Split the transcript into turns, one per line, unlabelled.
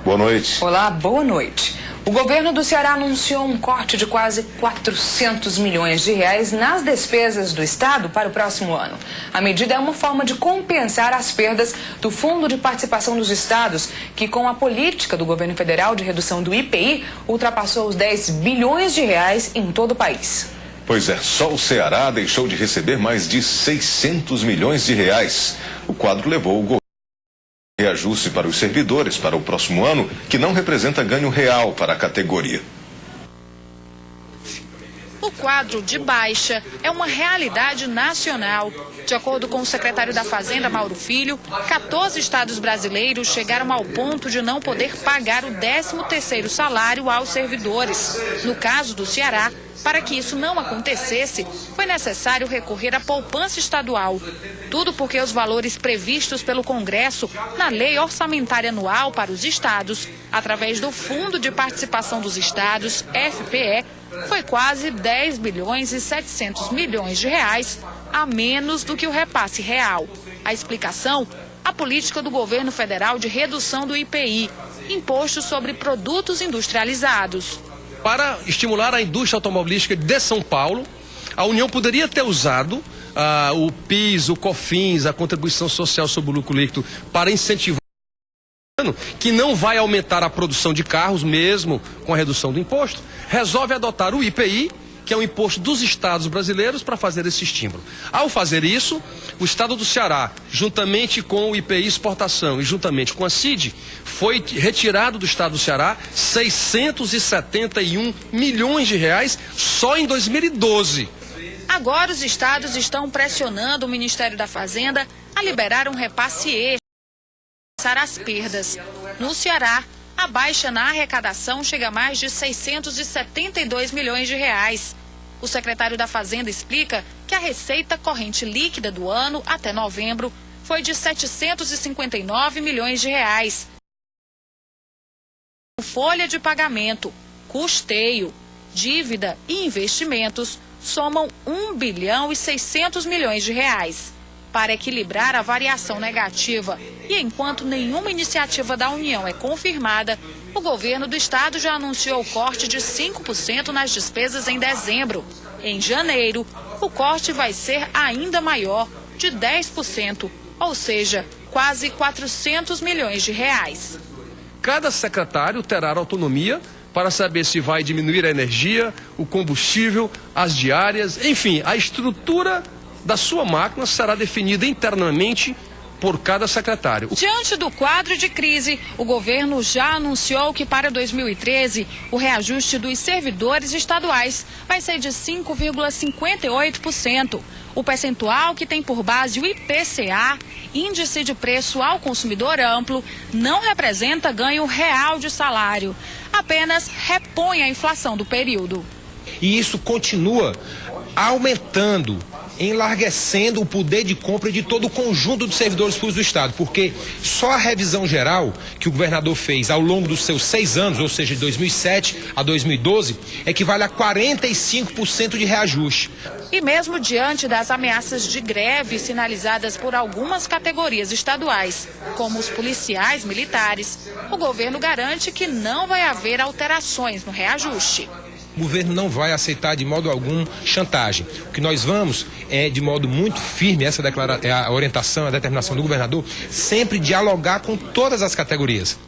Boa noite.
Olá, boa noite. O governo do Ceará anunciou um corte de quase 400 milhões de reais nas despesas do estado para o próximo ano. A medida é uma forma de compensar as perdas do Fundo de Participação dos Estados, que com a política do governo federal de redução do IPI, ultrapassou os 10 bilhões de reais em todo o país.
Pois é, só o Ceará deixou de receber mais de 600 milhões de reais. O quadro levou o governo a reajuste para os servidores para o próximo ano, que não representa ganho real para a categoria.
O quadro de baixa é uma realidade nacional. De acordo com o secretário da Fazenda, Mauro Filho, 14 estados brasileiros chegaram ao ponto de não poder pagar o 13º salário aos servidores. No caso do Ceará, para que isso não acontecesse, foi necessário recorrer à poupança estadual. Tudo porque os valores previstos pelo Congresso na Lei Orçamentária Anual para os estados, através do Fundo de Participação dos Estados, FPE, foi quase 10 bilhões e 700 milhões de reais a menos do que o repasse real. A explicação? A política do governo federal de redução do IPI, imposto sobre produtos industrializados.
Para estimular a indústria automobilística de São Paulo, a União poderia ter usado o PIS, o COFINS, a contribuição social sobre o lucro líquido, para incentivar, que não vai aumentar a produção de carros mesmo com a redução do imposto, resolve adotar o IPI, que é um imposto dos estados brasileiros, para fazer esse estímulo. Ao fazer isso, o estado do Ceará, juntamente com o IPI exportação e juntamente com a CID, foi retirado do estado do Ceará 671 milhões de reais só em 2012.
Agora os estados estão pressionando o Ministério da Fazenda a liberar um repasse extra para compensar as perdas. No Ceará, a baixa na arrecadação chega a mais de 672 milhões de reais. O secretário da Fazenda explica que a receita corrente líquida do ano até novembro foi de 759 milhões de reais. Folha de pagamento, custeio, dívida e investimentos somam 1 bilhão e 600 milhões de reais. Para equilibrar a variação negativa e enquanto nenhuma iniciativa da União é confirmada, o governo do estado já anunciou o corte de 5% nas despesas em dezembro. Em janeiro, o corte vai ser ainda maior, de 10%, ou seja, quase 400 milhões de reais.
Cada secretário terá autonomia para saber se vai diminuir a energia, o combustível, as diárias, enfim, a estrutura da sua máquina será definida internamente por cada secretário.
Diante do quadro de crise, o governo já anunciou que para 2013 o reajuste dos servidores estaduais vai ser de 5,58%. O percentual que tem por base o IPCA, Índice de Preço ao Consumidor Amplo, não representa ganho real de salário, apenas repõe a inflação do período.
E isso continua aumentando, enlarguecendo o poder de compra de todo o conjunto dos servidores públicos do Estado, porque só a revisão geral que o governador fez ao longo dos seus 6 anos, ou seja, de 2007 a 2012, equivale a 45% de reajuste.
E mesmo diante das ameaças de greve sinalizadas por algumas categorias estaduais, como os policiais militares, o governo garante que não vai haver alterações no reajuste.
O governo não vai aceitar de modo algum chantagem. O que nós vamos é, de modo muito firme, essa é a orientação, a determinação do governador, sempre dialogar com todas as categorias.